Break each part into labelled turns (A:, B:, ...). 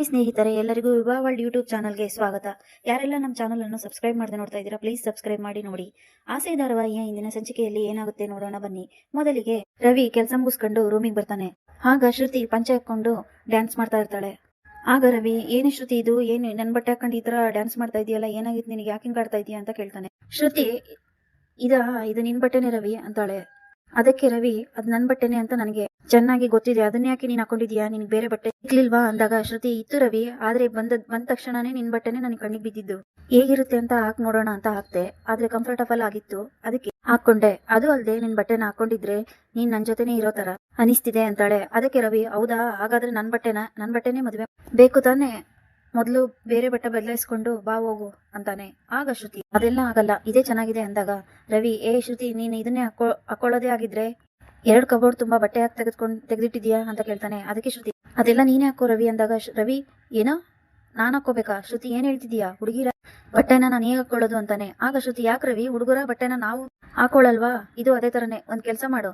A: ಸ್ನೇಹಿತರೆ, ಎಲ್ಲರಿಗೂ ವಿಭಾ world YouTube ಚಾನಲ್ಗೆ ಸ್ವಾಗತ. ಯಾರೆಲ್ಲ ನಮ್ಮ ಚಾನಲ್ ಅನ್ನು ಸಬ್ಸ್ಕ್ರೈಬ್ ಮಾಡದೆ ನೋಡ್ತಾ ಇದ್ದೀರಾ, ಪ್ಲೀಸ್ ಸಬ್ಸ್ಕ್ರೈಬ್ ಮಾಡಿ ನೋಡಿ. ಆಸೆ ಧಾರಾವಾಹಿಯ ಇಂದಿನ ಸಂಚಿಕೆಯಲ್ಲಿ ಏನಾಗುತ್ತೆ ನೋಡೋಣ ಬನ್ನಿ. ಮೊದಲಿಗೆ ರವಿ ಕೆಲಸ ಮುಗಿಸ್ಕೊಂಡು ರೂಮಿಗೆ ಬರ್ತಾನೆ. ಆಗ ಶ್ರುತಿ ಪಂಚೆ ಹಾಕೊಂಡು ಡ್ಯಾನ್ಸ್ ಮಾಡ್ತಾ ಇರ್ತಾಳೆ. ಆಗ ರವಿ, ಏನು ಶ್ರುತಿ ಇದು, ಏನು ನನ್ನ ಬಟ್ಟೆ ಹಾಕೊಂಡು ಈ ತರ ಡ್ಯಾನ್ಸ್ ಮಾಡ್ತಾ ಇದೆಯಲ್ಲ, ಏನಾಗಿತ್ತು ನಿನಗೆ, ಯಾಕೆ ಹಿಂಗ್ ಆಡ್ತಾ ಇದೀಯಾ ಅಂತ ಕೇಳ್ತಾನೆ. ಶ್ರುತಿ, ಇದು ನಿನ್ ಬಟ್ಟೆನೆ ರವಿ ಅಂತಾಳೆ. ಅದಕ್ಕೆ ರವಿ, ಅದ್ ನನ್ ಬಟ್ಟೆನೆ ಅಂತ ನನಗೆ ಚೆನ್ನಾಗಿ ಗೊತ್ತಿದೆ, ಅದನ್ನ ಯಾಕೆ ನೀನ್ ಹಾಕೊಂಡಿದ್ಯಾ, ನಿನ್ಗೆ ಬೇರೆ ಬಟ್ಟೆ ಸಿಕ್ಲಿಲ್ವಾ ಅಂದಾಗ ಶ್ರುತಿ, ಇತ್ತು ರವಿ, ಆದ್ರೆ ಬಂದ ತಕ್ಷಣನೇ ನಿನ್ ಬಟ್ಟೆನೆ ನನಗೆ ಕಣ್ಣಿಗೆ ಬಿದ್ದಿದ್ದು, ಹೇಗಿರುತ್ತೆ ಅಂತ ಹಾಕ್ ನೋಡೋಣ ಅಂತ ಹಾಕ್ತೆ, ಆದ್ರೆ ಕಂಫರ್ಟಬಲ್ ಆಗಿತ್ತು ಅದಕ್ಕೆ ಹಾಕೊಂಡೆ. ಅದು ಅಲ್ಲದೆ ನಿನ್ ಬಟ್ಟೆನ ಹಾಕೊಂಡಿದ್ರೆ ನೀನ್ ನನ್ ಜೊತೆನೆ ಇರೋ ತರ ಅನಿಸ್ತಿದೆ ಅಂತಾಳೆ. ಅದಕ್ಕೆ ರವಿ, ಹೌದಾ, ಹಾಗಾದ್ರೆ ನನ್ ಬಟ್ಟೆನೆ ಮದ್ವೆ ಬೇಕು ತಾನೆ, ಮೊದ್ಲು ಬೇರೆ ಬಟ್ಟೆ ಬದಲಾಯಿಸ್ಕೊಂಡು ಬಾ ಹೋಗು ಅಂತಾನೆ. ಆಗ ಶ್ರುತಿ, ಅದೆಲ್ಲ ಆಗಲ್ಲ, ಇದೇ ಚೆನ್ನಾಗಿದೆ ಅಂದಾಗ ರವಿ, ಶ್ರುತಿ, ನೀನ್ ಇದನ್ನೇ ಹಾಕೊಳ್ಳೋದೇ ಆಗಿದ್ರೆ 2 ಕಬೋರ್ಡ್ ತುಂಬಾ ಬಟ್ಟೆ ಹಾಕಿ ತೆಗೆದಿಟ್ಟಿದ್ಯಾ ಅಂತ ಕೇಳ್ತಾನೆ. ಅದಕ್ಕೆ ಶ್ರುತಿ, ಅದೆಲ್ಲ ನೀನೇ ಹಾಕೋ ರವಿ ಅಂದಾಗ ರವಿ, ಏನೋ ನಾನ್ ಹಾಕೋಬೇಕಾ, ಶ್ರುತಿ ಏನ್ ಹೇಳ್ತಿದೀಯಾ, ಹುಡುಗಿರ ಬಟ್ಟೆನ ನಾನು ಹೇಗೆ ಹಾಕೊಳ್ಳೋದು ಅಂತಾನೆ. ಆಗ ಶ್ರುತಿ, ಯಾಕೆ ರವಿ, ಹುಡುಗರ ಬಟ್ಟೆನ ನಾವು ಹಾಕೊಳ್ಳಲ್ವಾ, ಇದು ಅದೇ ತರನೇ, ಒಂದ್ ಕೆಲ್ಸ ಮಾಡು,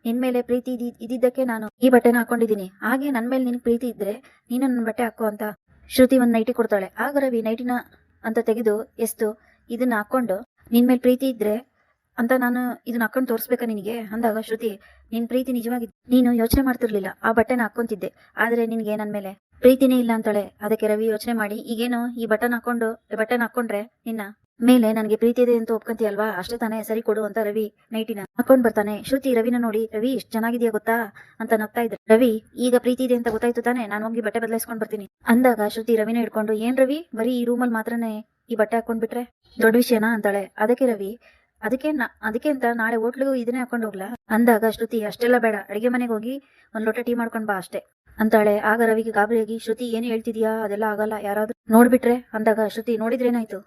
A: ನಿನ್ ಮೇಲೆ ಪ್ರೀತಿ ಇದ್ದಿದ್ದಕ್ಕೆ ನಾನು ಈ ಬಟ್ಟೆನ ಹಾಕೊಂಡಿದೀನಿ, ಹಾಗೆ ನನ್ ಮೇಲೆ ನಿನ್ ಪ್ರೀತಿ ಇದ್ರೆ ನೀನು ನನ್ನ ಬಟ್ಟೆ ಹಾಕೋ ಅಂತ ಶ್ರುತಿ ಒಂದ್ ನೈಟಿ ಕೊಡ್ತಾಳೆ. ಆಗ ರವಿ ನೈಟಿನ ಅಂತ ತೆಗೆದು ಎಸ್ತು, ಇದನ್ನ ಹಾಕೊಂಡು ನಿನ್ ಮೇಲೆ ಪ್ರೀತಿ ಇದ್ರೆ ಅಂತ ನಾನು ಇದನ್ನ ಹಾಕೊಂಡು ತೋರಿಸ್ಬೇಕಾ ನಿನಗೆ ಅಂದಾಗ ಶ್ರುತಿ, ನಿನ್ ಪ್ರೀತಿ ನಿಜವಾಗಿ ನೀನು ಯೋಚನೆ ಮಾಡ್ತಿರ್ಲಿಲ್ಲ, ಆ ಬಟ್ಟೆನ ಹಾಕೊಂತಿದ್ದೆ, ಆದ್ರೆ ನಿನ್ಗೆ ನನ್ ಮೇಲೆ ಪ್ರೀತಿನೇ ಇಲ್ಲ ಅಂತಾಳೆ. ಅದಕ್ಕೆ ರವಿ ಯೋಚನೆ ಮಾಡಿ, ಈಗೇನು ಈ ಬಟನ್ ಹಾಕೊಂಡ್ರೆ ನಿನ್ನ ಮೇಲೆ ನನಗೆ ಪ್ರೀತಿ ಇದೆ ಅಂತ ಒಪ್ಕೊಂತೀಯಲ್ವಾ, ಅಷ್ಟೇ ತಾನೇ, ಸರಿ ಕೊಡು ಅಂತ ರವಿ ನೈಟಿನ ಹಾಕೊಂಡ್ ಬರ್ತಾನೆ. ಶ್ರುತಿ ರವಿನ ನೋಡಿ, ರವಿ ಎಷ್ಟು ಚೆನ್ನಾಗಿದ್ಯಾ ಗೊತ್ತಾ ಅಂತ ನಗ್ತಾ ಇದ್ರೆ, ರವಿ, ಈಗ ಪ್ರೀತಿ ಇದೆ ಅಂತ ಗೊತ್ತಾಯ್ತು ತಾನೆ, ನಾನು ಹೋಗಿ ಬಟ್ಟೆ ಬದಲಾಯಿಸ್ಕೊಂಡ್ ಬರ್ತೀನಿ ಅಂದಾಗ ಶ್ರುತಿ ರವಿನ ಹಿಡ್ಕೊಂಡು, ಏನ್ ರವಿ, ಬರೀ ಈ ರೂಮಲ್ಲಿ ಮಾತ್ರನೇ ಈ ಬಟ್ಟೆ ಹಾಕೊಂಡ್ಬಿಟ್ರೆ ದೊಡ್ಡ ವಿಷಯನಾ ಅಂತಾಳೆ. ಅದಕ್ಕೆ ರವಿ, ಅದಕ್ಕೆ ಅಂತ ನಾಳೆ ಹೋಟ್ಲಿಗೂ ಇದನ್ನೇ ಹಾಕೊಂಡು ಹೋಗ್ಲಾ ಅಂದಾಗ ಶ್ರುತಿ, ಅಷ್ಟೆಲ್ಲ ಬೇಡ, ಅಡಿಗೆ ಮನೆಗೆ ಹೋಗಿ ಒಂದ್ ಲೋಟ ಟೀ ಮಾಡ್ಕೊಂಡ್ ಬಾ ಅಷ್ಟೇ ಅಂತಾಳೆ. ಆಗ ರವಿಗೆ ಗಾಬರಿಯಾಗಿ, ಶ್ರುತಿ ಏನ್ ಹೇಳ್ತಿದ್ಯಾ, ಅದೆಲ್ಲ ಆಗಲ್ಲ, ಯಾರಾದ್ರೂ ನೋಡ್ಬಿಟ್ರೆ ಅಂದಾಗ ಶ್ರುತಿ, ನೋಡಿದ್ರೇನಾಯ್ತು,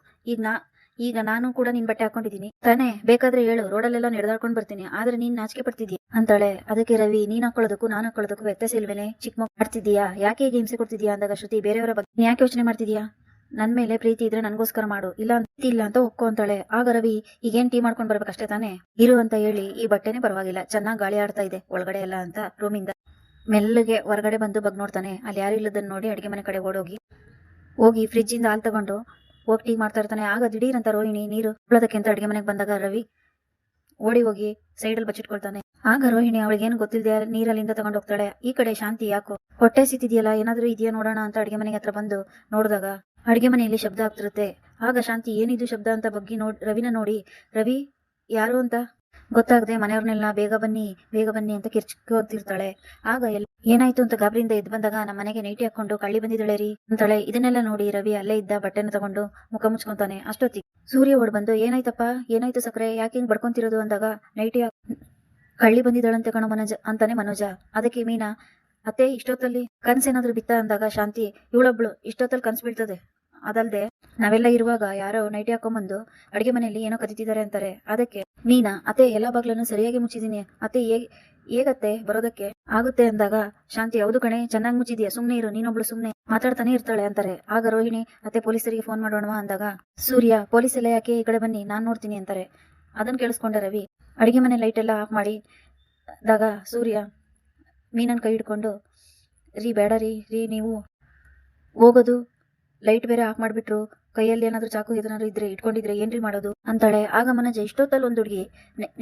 A: ಈಗ ನಾನು ಕೂಡ ನಿನ್ ಬಟ್ಟೆ ಹಾಕೊಂಡಿದೀನಿ ತಾನೇ, ಬೇಕಾದ್ರೆ ಹೇಳು, ರೋಡಲ್ಲೆಲ್ಲ ನಡೆದಾಡ್ಕೊಂಡ್ ಬರ್ತೀನಿ, ಆದ್ರೆ ನೀನ್ ನಾಚಿಕೆ ಪಡ್ತಿದ್ಯಾ ಅಂತಾಳೆ. ಅದಕ್ಕೆ ರವಿ, ನೀನ್ ಹಾಕೊಳ್ಳೋದಕ್ಕೂ ನಾನು ಹಾಕೊಳ್ಳೋದಕ್ಕೂ ವ್ಯತ್ಯಾಸ ಇಲ್ವೇನೆ, ಚಿಕ್ಕ ಮಗು ಮಾಡ್ತಿದ್ಯಾ, ಯಾಕೆ ಹೀಗೆ ಹಿಂಸೆ ಕೊಡ್ತಿದ್ಯಾ ಅಂದಾಗ ಶ್ರುತಿ, ಬೇರೆಯವರ ಬಗ್ಗೆ ಯಾಕೆ ಯೋಚನೆ ಮಾಡ್ತಿದ್ಯಾ, ನನ್ ಮೇಲೆ ಪ್ರೀತಿ ಇದ್ರೆ ನನ್ಗೋಸ್ಕರ ಮಾಡು, ಇಲ್ಲ ಅಂತ ಒಪ್ಕೊ ಅಂತಾಳೆ. ಆಗ ರವಿ, ಈಗೇನ್ ಟೀ ಮಾಡ್ಕೊಂಡ್ ಬರ್ಬೇಕಷ್ಟೇ ತಾನೇ, ಇರು ಅಂತ ಹೇಳಿ, ಈ ಬಟ್ಟೆನೆ ಪರವಾಗಿಲ್ಲ, ಚೆನ್ನಾಗ್ ಗಾಳಿ ಆಡ್ತಾ ಇದೆ ಒಳಗಡೆ ಎಲ್ಲ ಅಂತ ರೂಮಿಂದ ಮೆಲ್ಲಗೆ ಹೊರಗಡೆ ಬಂದು ಬಗ್ ನೋಡ್ತಾನೆ. ಅಲ್ಲಿ ಯಾರು ಇಲ್ಲದನ್ನ ನೋಡಿ ಅಡಿಗೆ ಮನೆ ಕಡೆ ಹೋಗಿ ಫ್ರಿಜ್ ಇಂದ ಹಾಲ್ ತಗೊಂಡು ಹೋಗಿ ಟೀ ಮಾಡ್ತಾ ಇರ್ತಾನೆ. ಆಗ ದಿಢೀರ್ ಅಂತ ರೋಹಿಣಿ ನೀರು ಕುಳೋದಕ್ಕೆ ಅಂತ ಅಡಿಗೆ ಮನೆಗೆ ಬಂದಾಗ ರವಿ ಓಡಿ ಹೋಗಿ ಸೈಡಲ್ಲಿ ಬಚ್ಚಿಟ್ಕೊಳ್ತಾನೆ. ಆಗ ರೋಹಿಣಿ ಅವಳಿಗೇನು ಗೊತ್ತಿಲ್ಲದೆ ನೀರಲ್ಲಿಂದ ತಗೊಂಡು ಹೋಗ್ತಾಳೆ. ಈ ಕಡೆ ಶಾಂತಿ, ಯಾಕೋ ಹೊಟ್ಟೆ ಸಿತ್ತಿದೆಯಲ್ಲ, ಏನಾದ್ರೂ ಇದೆಯಾ ನೋಡೋಣ ಅಂತ ಅಡಿಗೆ ಮನೆಗೆ ಹತ್ರ ಬಂದು ನೋಡಿದಾಗ ಅಡಿಗೆ ಮನೆಯಲ್ಲಿ ಶಬ್ದ ಆಗ್ತಿರುತ್ತೆ. ಆಗ ಶಾಂತಿ, ಏನಿದು ಶಬ್ದ ಅಂತ ಬಗ್ಗಿ ರವಿನ ನೋಡಿ, ರವಿ ಯಾರು ಅಂತ ಗೊತ್ತಾಗದೆ ಮನೆಯವ್ರನ್ನೆಲ್ಲ ಬೇಗ ಬನ್ನಿ ಅಂತ ಕಿರ್ಚ್ಕೊತಿರ್ತಾಳೆ. ಆಗ ಏನಾಯ್ತು ಅಂತ ಗಾಬರಿಯಿಂದ ಎದ್ದು ಬಂದಾಗ, ನಮ್ಮ ಮನೆಗೆ ನೈಟಿ ಹಾಕೊಂಡು ಕಳ್ಳಿ ಬಂದಿದ್ದಾಳೆ ರೀ ಅಂತಾಳೆ. ಇದನ್ನೆಲ್ಲ ನೋಡಿ ರವಿ ಅಲ್ಲೇ ಇದ್ದ ಬಟ್ಟೆನ ತಗೊಂಡು ಮುಖ ಮುಚ್ಕೊಂತಾನೆ. ಅಷ್ಟೊತ್ತಿಗೆ ಸೂರ್ಯ ಓಡ್ ಬಂದು, ಏನಾಯ್ತು ಸಕ್ರೆ, ಯಾಕೆ ಹಿಂಗ್ ಬಡ್ಕೊಂತಿರೋದು ಅಂದಾಗ, ನೈಟಿ ಕಳ್ಳಿ ಬಂದಿದ್ದಾಳಂತೆ ಕಣೋ ಅಂತಾನೆ ಮನೋಜ. ಅದಕ್ಕೆ ಮೀನಾ, ಅತ್ತೆ ಇಷ್ಟೊತ್ತಲ್ಲಿ ಕನ್ಸೇನಾದ್ರೂ ಬಿತ್ತ ಅಂದಾಗ ಶಾಂತಿ, ಇವಳೊಬ್ಳು ಇಷ್ಟೊತ್ತಲ್ಲಿ ಕನ್ಸು ಬೀಳ್ತದೆ, ಅದಲ್ದೆ ನಾವೆಲ್ಲ ಇರುವಾಗ ಯಾರೋ ನೈಟಿ ಹಾಕೊಂಡ್ಬಂದು ಅಡಿಗೆ ಮನೆಯಲ್ಲಿ ಏನೋ ಕದೀತಿದ್ದಾರೆ ಅಂತಾರೆ. ಅದಕ್ಕೆ ಮೀನಾ, ಅತ್ತೆ ಎಲ್ಲಾ ಬಾಗ್ಲನ್ನು ಸರಿಯಾಗಿ ಮುಚ್ಚಿದೀನಿ, ಅತ್ತೆ ಹೇಗತ್ತೆ ಬರೋದಕ್ಕೆ ಆಗುತ್ತೆ ಅಂದಾಗ ಶಾಂತಿ, ಹೌದು ಕಣೆ, ಚೆನ್ನಾಗಿ ಮುಚ್ಚಿದ್ಯಾ, ಸುಮ್ನೆ ಇರು, ನೀನೊಬ್ಳು ಸುಮ್ನೆ ಮಾತಾಡ್ತಾನೆ ಇರ್ತಾಳೆ ಅಂತಾರೆ. ಆಗ ರೋಹಿಣಿ, ಅತ್ತೆ ಪೊಲೀಸರಿಗೆ ಫೋನ್ ಮಾಡೋಣವಾ ಅಂದಾಗ ಸೂರ್ಯ, ಪೊಲೀಸ್ ಎಲ್ಲ ಯಾಕೆ, ಈ ಕಡೆ ಬನ್ನಿ, ನಾನ್ ನೋಡ್ತೀನಿ ಅಂತಾರೆ. ಅದನ್ನ ಕೇಳಿಸ್ಕೊಂಡ ರವಿ ಅಡಿಗೆ ಮನೆ ಲೈಟ್ ಎಲ್ಲ ಆಫ್ ಮಾಡಿದಾಗ ಸೂರ್ಯ ಮೀನನ್ ಕೈ ಹಿಡ್ಕೊಂಡು, ರೀ ಬೇಡ ರೀ ನೀವು ಹೋಗೋದು, ಲೈಟ್ ಬೇರೆ ಆಫ್ ಮಾಡ್ಬಿಟ್ರು, ಕೈಯಲ್ಲಿ ಏನಾದ್ರು ಚಾಕು ಏನಾದ್ರು ಇದ್ರೆ ಇಟ್ಕೊಂಡಿದ್ರೆ ಏನ್ರಿ ಮಾಡೋದು ಅಂತಾಳೆ. ಆಗ ಮನೋಜ, ಇಷ್ಟೊತ್ತಲ್ಲಿ ಒಂದು ಹುಡುಗಿ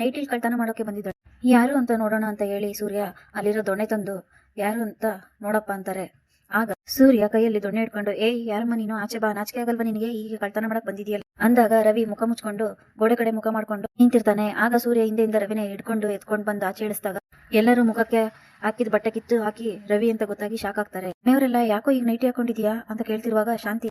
A: ನೈಟಿಲ್ ಕಳ್ತನ ಮಾಡೋಕೆ ಬಂದಿದ್ದಾಳೆ, ಯಾರು ಅಂತ ನೋಡೋಣ ಅಂತ ಹೇಳಿ ಸೂರ್ಯ ಅಲ್ಲಿರೋ ದೊಣ್ಣೆ ತಂದು ಯಾರು ಅಂತ ನೋಡಪ್ಪ ಅಂತಾರೆ. ಆಗ ಸೂರ್ಯ ಕೈಯಲ್ಲಿ ದೊಣ್ಣೆ ಇಟ್ಕೊಂಡು, ಯಾರಮ್ಮ ನೀನು, ಆಚೆ ಬಾ, ನಾಚಿಕೆ ಆಗಲ್ವಾ ನಿನಗೆ, ಹೀಗೆ ಕಳ್ತನ ಮಾಡಕ್ ಬಂದಿದೆಯಲ್ಲ ಅಂದಾಗ ರವಿ ಮುಖ ಮುಚ್ಕೊಂಡು ಗೋಡೆ ಕಡೆ ಮುಖ ಮಾಡ್ಕೊಂಡು ನಿಂತಿರ್ತಾನೆ. ಆಗ ಸೂರ್ಯ ಹಿಂದೆಯಿಂದ ರವಿನ ಎತ್ಕೊಂಡು ಬಂದು ಆಚೆ ಇಳಿಸಿದಾಗ ಎಲ್ಲರೂ ಮುಖಕ್ಕೆ ಹಾಕಿದ ಬಟ್ಟೆ ಕಿತ್ತು ಹಾಕಿ ರವಿ ಅಂತ ಗೊತ್ತಾಗಿ ಶಾಕ್ ಆಗ್ತಾರೆ. ಮನೆಯವರೆಲ್ಲ, ಯಾಕೋ ಈಗ ನೈಟಿ ಹಾಕೊಂಡಿದ್ಯಾ ಅಂತ ಕೇಳ್ತಿರುವಾಗ ಶಾಂತಿ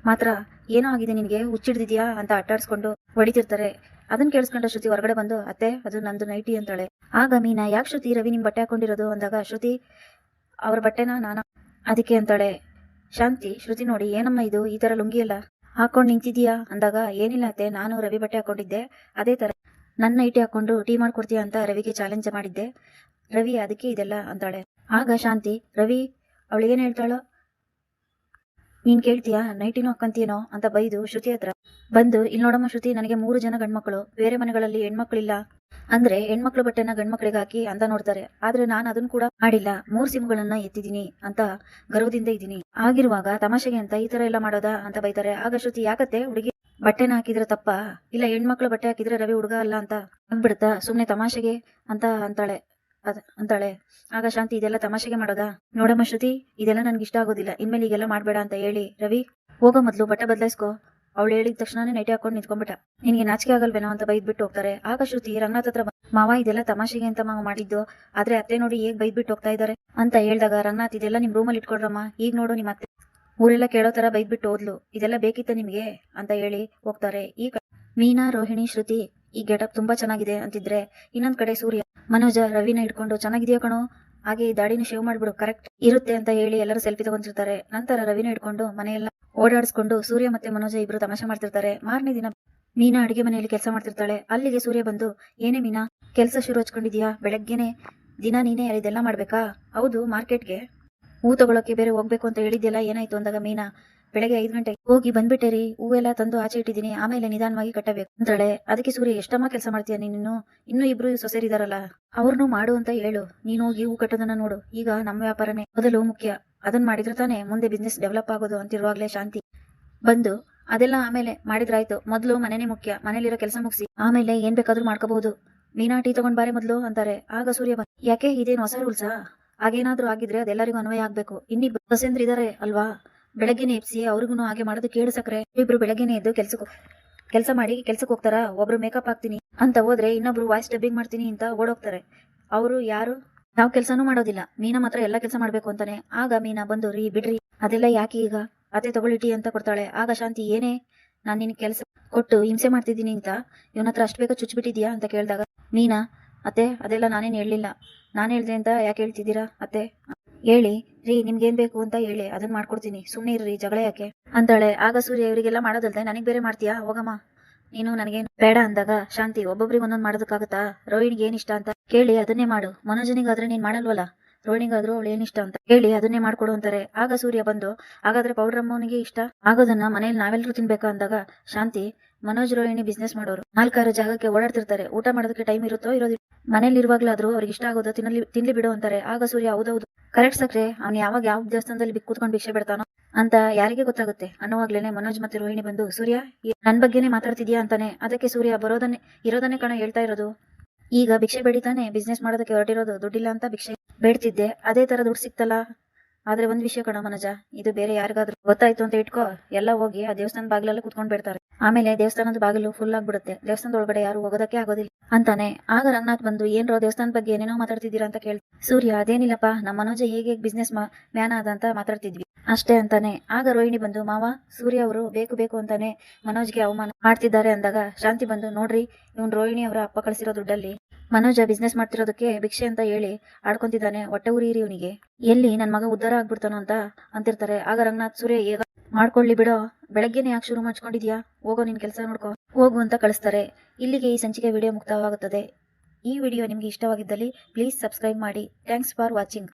A: ಮಾತ್ರ, ಏನೋ ಆಗಿದೆ ನಿನ್ಗೆ, ಹುಚ್ಚಿಡ್ದಿದ್ಯಾ ಅಂತ ಅಟ್ಟಾಡ್ಸ್ಕೊಂಡು ಹೊಡಿತಿರ್ತಾರೆ. ಅದನ್ನ ಕೇಳಿಸ್ಕೊಂಡ ಶ್ರುತಿ ಹೊರಗಡೆ ಬಂದು, ಅತ್ತೆ ಅದು ನಂದು ನೈಟಿ ಅಂತಾಳೆ. ಆಗ ಮೀನಾ, ಯಾಕೆ ಶ್ರುತಿ ರವಿ ನಿಮ್ ಬಟ್ಟೆ ಹಾಕೊಂಡಿರೋದು ಅಂದಾಗ ಶ್ರುತಿ, ಅವ್ರ ಬಟ್ಟೆನ ನಾನು ಅದಕ್ಕೆ ಅಂತಾಳೆ. ಶಾಂತಿ ಶ್ರುತಿ ನೋಡಿ, ಏನಮ್ಮ ಇದು, ಈ ತರ ಲುಂಗಿ ಎಲ್ಲ ಹಾಕೊಂಡ್ ನಿಂತಿದ್ಯಾ ಅಂದಾಗ, ಏನಿಲ್ಲ ಅತ್ತೆ, ನಾನು ರವಿ ಬಟ್ಟೆ ಹಾಕೊಂಡಿದ್ದೆ, ಅದೇ ತರ ನನ್ನ ನೈಟಿ ಹಾಕೊಂಡು ಟೀ ಮಾಡ್ಕೊಡ್ತೀಯ ಅಂತ ರವಿಗೆ ಚಾಲೆಂಜ್ ಮಾಡಿದ್ದೆ, ರವಿ ಅದಕ್ಕೆ ಇದೆಲ್ಲ ಅಂತಾಳೆ. ಆಗ ಶಾಂತಿ, ರವಿ ಅವಳಿಗೇನ್ ಹೇಳ್ತಾಳೋ ನೀನ್ ಕೇಳ್ತೀಯಾ ನೈಟಿನೂ ಹಾಕ್ಕಂತೀನೋ ಅಂತ ಬೈದು ಶ್ರುತಿ ಹತ್ರ ಬಂದು, ಇಲ್ಲಿ ನೋಡಮ್ಮ ಶ್ರುತಿ, ನನಗೆ 3 ಜನ ಗಂಡ್ಮಕ್ಳು, ಬೇರೆ ಮನೆಗಳಲ್ಲಿ ಹೆಣ್ಮಕ್ಳಿಲ್ಲ ಅಂದ್ರೆ ಹೆಣ್ಮಕ್ಳು ಬಟ್ಟೆನ ಗಂಡ್ಮಕ್ಳಿಗೆ ಹಾಕಿ ಅಂತ ನೋಡ್ತಾರೆ. ಆದ್ರೆ ನಾನು ಅದನ್ನ ಕೂಡ ಮಾಡಿಲ್ಲ, 3 ಸಿಮ್ಗಳನ್ನ ಎತ್ತಿದೀನಿ ಅಂತ ಗರ್ವದಿಂದ ಇದ್ದೀನಿ. ಆಗಿರುವಾಗ ತಮಾಷೆಗೆ ಅಂತ ಈ ತರ ಎಲ್ಲ ಮಾಡೋದಾ ಅಂತ ಬೈತಾರೆ. ಆಗ ಶ್ರುತಿ, ಯಾಕತ್ತೆ ಹುಡುಗಿ ಬಟ್ಟೆನ ಹಾಕಿದ್ರೆ ತಪ್ಪ, ಇಲ್ಲ ಹೆಣ್ಮಕ್ಳು ಬಟ್ಟೆ ಹಾಕಿದ್ರೆ ರವಿ ಹುಡುಗ ಅಲ್ಲ ಅಂತ ಆಗ್ಬಿಡುತ್ತಾ, ಸುಮ್ನೆ ತಮಾಷೆಗೆ ಅಂತ ಅಂತಾಳೆ. ಆಗ ಶಾಂತಿ, ಇದೆಲ್ಲ ತಮಾಷೆಗೆ ಮಾಡೋದಾ? ನೋಡಮ್ಮ ಶ್ರುತಿ, ಇದೆಲ್ಲ ನನ್ಗೆ ಇಷ್ಟ ಆಗೋದಿಲ್ಲ, ಇನ್ಮೇಲೆ ಈಗೆಲ್ಲ ಮಾಡ್ಬೇಡ ಅಂತ ಹೇಳಿ ರವಿ ಹೋಗೋ ಮೊದ್ಲು ಬಟ್ಟೆ ಬದಲಾಯಿಸ್ಕೋ. ಅವಳು ಹೇಳಿದ ತಕ್ಷಣನೇ ನೈಟಿ ಹಾಕೊಂಡು ನಿಂತ್ಕೊಂಡ್ಬಿಟ್ಟ. ನಿನ್ಗೆ ನಾಚಿಕೆ ಆಗಲ್ವೇನೋ ಅಂತ ಬೈದ್ಬಿಟ್ಟು ಹೋಗ್ತಾರೆ. ಆಗ ಶ್ರುತಿ ರಂಗನಾಥ್ ಹತ್ರ ಮಾವ, ಇದೆಲ್ಲ ತಮಾಷೆಗೆ ಅಂತ ಮಾವ ಮಾಡಿದ್ದು, ಆದ್ರೆ ಅತ್ತೆ ನೋಡಿ ಹೇಗ್ ಬೈದ್ಬಿಟ್ಟು ಹೋಗ್ತಾ ಇದಾರೆ ಅಂತ ಹೇಳ್ದಾಗ ರಂಗನಾಥ್, ಇದೆಲ್ಲ ನಿಮ್ ರೂಮಲ್ಲಿ ಇಟ್ಕೊಡ್ರಮ್ಮ, ಈಗ ನೋಡು ನಿಮ್ಮ ಅತ್ತೆ ಊರೆಲ್ಲ ಕೇಳೋ ತರ ಬೈದ್ಬಿಟ್ಟು ಹೋದ್ಲು, ಇದೆಲ್ಲ ಬೇಕಿತ್ತ ನಿಮ್ಗೆ ಅಂತ ಹೇಳಿ ಹೋಗ್ತಾರೆ. ಈಗ ಮೀನಾ, ರೋಹಿಣಿ, ಶ್ರುತಿ ಈ ಗೆಟಪ್ ತುಂಬಾ ಚೆನ್ನಾಗಿದೆ ಅಂತಿದ್ರೆ, ಇನ್ನೊಂದ್ ಕಡೆ ಸೂರ್ಯ ಮನೋಜ ರವಿನ ಇಟ್ಕೊಂಡು, ಚೆನ್ನಾಗಿದೆಯಾ ಕಣೋ, ಹಾಗೆ ಈ ದಾಡಿನ ಶೇವ್ ಮಾಡ್ಬಿಡು, ಕರೆಕ್ಟ್ ಇರುತ್ತೆ ಅಂತ ಹೇಳಿ ಎಲ್ಲರೂ ಸೆಲ್ಫಿ ತಗೊಂತಿರ್ತಾರೆ. ನಂತರ ರವಿನ ಇಟ್ಕೊಂಡು ಮನೆಯೆಲ್ಲ ಓಡಾಡಿಸ್ಕೊಂಡು ಸೂರ್ಯ ಮತ್ತೆ ಮನೋಜ ಇಬ್ರು ತಮಾಷೆ ಮಾಡ್ತಿರ್ತಾರೆ. ಮಾರನೇ ದಿನ ಮೀನಾ ಅಡಿಗೆ ಮನೆಯಲ್ಲಿ ಕೆಲಸ ಮಾಡ್ತಿರ್ತಾಳೆ. ಅಲ್ಲಿಗೆ ಸೂರ್ಯ ಬಂದು, ಏನೇ ಮೀನಾ ಕೆಲಸ ಶುರು ಹಚ್ಕೊಂಡಿದ್ಯಾ, ಬೆಳಗ್ಗೆನೆ ದಿನ ನೀನೇ ಇದೆಲ್ಲ ಮಾಡ್ಬೇಕಾ? ಹೌದು, ಮಾರ್ಕೆಟ್ಗೆ ಹೂ ತಗೊಳಕ್ಕೆ ಬೇರೆ ಹೋಗ್ಬೇಕು ಅಂತ ಹೇಳಿದ್ಯಲ್ಲ, ಏನಾಯ್ತು ಅಂದಾಗ ಮೀನಾ, ಬೆಳಗ್ಗೆ 5 ಗಂಟೆಗೆ ಹೋಗಿ ಬಂದ್ಬಿಟ್ಟೆ ರೀ, ಹೂವೆಲ್ಲ ತಂದು ಆಚೆ ಇಟ್ಟಿದ್ದೀನಿ, ಆಮೇಲೆ ನಿಧಾನವಾಗಿ ಕಟ್ಟಬೇಕು ಅಂತಾಳೆ. ಅದಕ್ಕೆ ಸೂರ್ಯ, ಎಷ್ಟಮ್ಮ ಕೆಲಸ ಮಾಡ್ತೀಯ ನೀನು, ಇನ್ನೂ ಇಬ್ರು ಸೊಸೆರಿದಾರಲ್ಲ, ಅವ್ರನ್ನೂ ಮಾಡು ಅಂತ ಹೇಳು, ನೀನು ಹೋಗಿ ಹೂ ಕಟ್ಟೋದನ್ನ ನೋಡು, ಈಗ ನಮ್ಮ ವ್ಯಾಪಾರನೇ ಮೊದಲು ಮುಖ್ಯ, ಅದನ್ನ ಮಾಡಿದ್ರೆ ತಾನೇ ಮುಂದೆ ಬಿಸ್ನೆಸ್ ಡೆವಲಪ್ ಆಗೋದು ಅಂತಿರುವಾಗ್ಲೇ ಶಾಂತಿ ಬಂದು, ಅದೆಲ್ಲ ಆಮೇಲೆ ಮಾಡಿದ್ರಾಯ್ತು, ಮೊದಲು ಮನೆನೇ ಮುಖ್ಯ, ಮನೇಲಿರೋ ಕೆಲಸ ಮುಗಿಸಿ ಆಮೇಲೆ ಏನ್ ಬೇಕಾದ್ರೂ ಮಾಡ್ಕೋಬಹುದು, ಮೀನಾ ಟೀ ತಗೊಂಡ್ ಬಾರೆ ಮೊದಲು ಅಂತಾರೆ. ಆಗ ಸೂರ್ಯ ಬಂದು, ಯಾಕೆ ಇದೇನು ಹೊಸ ರೂಲ್ಸಾ? ಹಾಗೇನಾದ್ರೂ ಆಗಿದ್ರೆ ಅದೆಲ್ಲರಿಗೂ ಅನ್ವಯ ಆಗ್ಬೇಕು, ಇನ್ನಿಬ್ರು ಸೊಸೆಂದ್ರು ಇದಾರೆ ಅಲ್ವಾ, ಬೆಳಗ್ಗೆನೆ ಎಬ್ಸಿ ಅವ್ರಿಗೂ ಹಾಗೆ ಮಾಡೋದು ಕೇಳು ಸಕ್ರೆ. ಇಬ್ರು ಬೆಳಗ್ಗೆನೆ ಎದ್ದು ಕೆಲಸ ಮಾಡಿ ಕೆಲ್ಸಕ್ಕೆ ಹೋಗ್ತಾರ, ಒಬ್ರು ಮೇಕಪ್ ಹಾಕ್ತೀನಿ ಅಂತ ಹೋದ್ರೆ ಇನ್ನೊಬ್ರು ವಾಯ್ಸ್ ಡಬ್ಬಿಂಗ್ ಮಾಡ್ತೀನಿ ಅಂತ ಓಡೋಗ್ತಾರೆ. ಅವರು ಯಾರು ಯಾವ ಕೆಲ್ಸಾನು ಮಾಡೋದಿಲ್ಲ, ಮೀನಾ ಮಾತ್ರ ಎಲ್ಲಾ ಕೆಲಸ ಮಾಡ್ಬೇಕು ಅಂತಾನೆ. ಆಗ ಮೀನಾ ಬಂದು, ರೀ ಬಿಡ್ರಿ ಅದೆಲ್ಲ ಯಾಕೆ, ಈಗ ಅತ್ತೆ ತಗೊಳ್ಳಿ ಅಂತ ಕೊಡ್ತಾಳೆ. ಆಗ ಶಾಂತಿ, ಏನೇ ನಾನ್ ನಿನ್ ಕೆಲಸ ಕೊಟ್ಟು ಹಿಂಸೆ ಮಾಡ್ತಿದ್ದೀನಿ ಅಂತ ಇವನ ಹತ್ರ ಅಷ್ಟು ಬೇಗ ಚುಚ್ಚಿಬಿಟ್ಟಿದ್ಯಾ ಅಂತ ಕೇಳಿದಾಗ ಮೀನಾ, ಅತ್ತೆ ಅದೆಲ್ಲ ನಾನೇನು ಹೇಳಲಿಲ್ಲ, ನಾನು ಹೇಳ್ದೆ ಅಂತ ಯಾಕೆ ಹೇಳ್ತಿದ್ದೀರಾ ಅತ್ತೆ, ಹೇಳಿ ರೀ ನಿಮ್ಗೇನ್ ಬೇಕು ಅಂತ ಹೇಳಿ ಅದನ್ನ ಮಾಡ್ಕೊಡ್ತೀನಿ, ಸುಮ್ನೆ ಇರ್ರಿ, ಜಗಳ ಯಾಕೆ ಅಂತಾಳೆ. ಆಗ ಸೂರ್ಯ, ಇವರಿಗೆಲ್ಲ ಮಾಡೋದಲ್ದೆ ನನಗ್ ಬೇರೆ ಮಾಡ್ತೀಯಾ, ಹೋಗಮ್ಮ ನೀನು, ನನಗೇನು ಬೇಡ ಅಂದಾಗ ಶಾಂತಿ, ಒಬ್ಬೊಬ್ರಿಗೆ ಒಂದೊಂದ್ ಮಾಡೋದಕ್ಕಾಗತ್ತಾ, ರೋಹಿಣಿಗೆ ಏನ್ ಇಷ್ಟ ಅಂತ ಕೇಳಿ ಅದನ್ನೇ ಮಾಡು, ಮನೋಜನಿಗಾದ್ರೆ ನೀನ್ ಮಾಡಲ್ವಲ್ಲ, ರೋಹಿಣಿಗಾದ್ರೂ ಅವಳು ಏನಿಷ್ಟ ಅಂತ ಹೇಳಿ ಅದನ್ನೇ ಮಾಡ್ಕೊಡು ಅಂತಾರೆ. ಆಗ ಸೂರ್ಯ ಬಂದು, ಹಾಗಾದ್ರೆ ಪೌಡರ್ ಅಮ್ಮನಿಗೆ ಇಷ್ಟ ಆಗೋದನ್ನ ಮನೇಲಿ ನಾವೆಲ್ಲರೂ ತಿನ್ಬೇಕಾ ಅಂದಾಗ ಶಾಂತಿ, ಮನೋಜ್ ರೋಹಿಣಿ ಬಿಸ್ನೆಸ್ ಮಾಡೋರು 4-6 ಜಾಗಕ್ಕೆ ಓಡಾಡ್ತಿರ್ತಾರೆ, ಊಟ ಮಾಡೋದಕ್ಕೆ ಟೈಮ್ ಇರುತ್ತೋ ಇರೋದಿಲ್ಲ, ಮನೇಲಿ ಇರುವಾಗ್ಲಾದ್ರೂ ಅವ್ರಿಗೆ ಇಷ್ಟ ಆಗೋದು ತಿನ್ಲಿ ಬಿಡು ಅಂತಾರೆ. ಆಗ ಸೂರ್ಯ, ಹೌದೌದು ಕರೆಕ್ಟ್ ಸಕ್ರೆ, ಅವ್ನು ಯಾವಾಗ ಯಾವ ದೇವಸ್ಥಾನದಲ್ಲಿ ಕೂತ್ಕೊಂಡು ಭಿಕ್ಷೆ ಬಿಡ್ತಾನೋ ಅಂತ ಯಾರಿಗೆ ಗೊತ್ತಾಗುತ್ತೆ ಅನ್ನುವಾಗ್ಲೇನೆ ಮನೋಜ್ ಮತ್ತೆ ರೋಹಿಣಿ ಬಂದು, ಸೂರ್ಯ ನನ್ ಬಗ್ಗೆನೇ ಮಾತಾಡ್ತಿದ್ಯಾ ಅಂತಾನೆ. ಅದಕ್ಕೆ ಸೂರ್ಯ, ಇರೋದನ್ನೇ ಕಣ ಹೇಳ್ತಾ ಇರೋದು, ಈಗ ಭಿಕ್ಷೆ ಬೇಡಿತಾನೆ ಬಿಸ್ನೆಸ್ ಮಾಡೋದಕ್ಕೆ ಹೊರಟಿರೋದು, ದುಡ್ಡಿಲ್ಲ ಅಂತ ಭಿಕ್ಷೆ ಬೇಡ್ತಿದ್ದೆ, ಅದೇ ತರ ದುಡ್ಡು ಸಿಕ್ತಲ್ಲ. ಆದ್ರೆ ಒಂದ್ ವಿಷಯ ಕಣ ಮನೋಜ, ಇದು ಬೇರೆ ಯಾರಿಗಾದ್ರೂ ಗೊತ್ತಾಯ್ತು ಅಂತ ಇಟ್ಕೋ, ಎಲ್ಲ ಹೋಗಿ ಆ ದೇವಸ್ಥಾನ ಬಾಗಿಲಲ್ಲ ಕುತ್ಕೊಂಡ್ ಬಿಡ್ತಾರೆ, ಆಮೇಲೆ ದೇವಸ್ಥಾನದ ಬಾಗಿಲು ಫುಲ್ ಆಗ್ಬಿಡುತ್ತೆ, ದೇವಸ್ಥಾನದ ಒಳಗಡೆ ಯಾರು ಹೋಗೋದಕ್ಕೆ ಆಗೋದಿಲ್ಲ ಅಂತಾನೆ. ಆಗ ರಂಗನಾಥ್ ಬಂದು, ಏನ್ರೋ ದೇವಸ್ಥಾನದ ಬಗ್ಗೆ ಏನೇನೋ ಮಾತಾಡ್ತಿದ್ದೀರಾ ಅಂತ ಕೇಳಿ ಸೂರ್ಯ, ಅದೇನಿಲ್ಲಪ್ಪ, ನಮ್ಮ ಮನೋಜ ಹೇಗೆ ಬಿಸ್ನೆಸ್ ಮ್ಯಾನ್ ಆದ ಅಂತ ಮಾತಾಡ್ತಿದ್ವಿ ಅಷ್ಟೇ ಅಂತಾನೆ. ಆಗ ರೋಹಿಣಿ ಬಂದು, ಮಾವ ಸೂರ್ಯ ಅವರು ಬೇಕು ಅಂತಾನೆ ಮನೋಜ್ಗೆ ಅವಮಾನ ಮಾಡ್ತಿದ್ದಾರೆ ಅಂದಾಗ ಶಾಂತಿ ಬಂದು, ನೋಡ್ರಿ ಇವ್ನು ರೋಹಿಣಿ ಅವರ ಅಪ್ಪ ಕಳಿಸಿರೋ ದುಡ್ಡಲ್ಲಿ ಮನೋಜ ಬಿಸ್ನೆಸ್ ಮಾಡ್ತಿರೋದಕ್ಕೆ ಭಿಕ್ಷೆ ಅಂತ ಹೇಳಿ ಆಡ್ಕೊಂತಿದ್ದಾನೆ, ಹೊಟ್ಟೆ ಉರಿಯಿರಿ ಇವನಿಗೆ, ಎಲ್ಲಿ ನನ್ ಮಗ ಉದ್ಧಾರ ಆಗ್ಬಿಡ್ತಾನೋ ಅಂತ ಅಂತಿರ್ತಾರೆ. ಆಗ ರಂಗನಾಥ್, ಸೂರ್ಯ ಈಗ ಮಾಡ್ಕೊಳ್ಳಿ ಬಿಡೋ, ಬೆಳಗ್ಗೆನೆ ಯಾಕೆ ಶುರು ಮಾಡ್ಕೊಂಡಿದ್ಯಾ, ಹೋಗೋ ನಿನ್ ಕೆಲಸ ನೋಡ್ಕೋ ಹೋಗು ಅಂತ ಕಳಿಸ್ತಾರೆ. ಇಲ್ಲಿಗೆ ಈ ಸಂಚಿಕೆ ವಿಡಿಯೋ ಮುಕ್ತಾಯವಾಗುತ್ತದೆ. ಈ ವಿಡಿಯೋ ನಿಮ್ಗೆ ಇಷ್ಟವಾಗಿದ್ದಲ್ಲಿ ಪ್ಲೀಸ್ ಸಬ್ಸ್ಕ್ರೈಬ್ ಮಾಡಿ. Thanks for watching.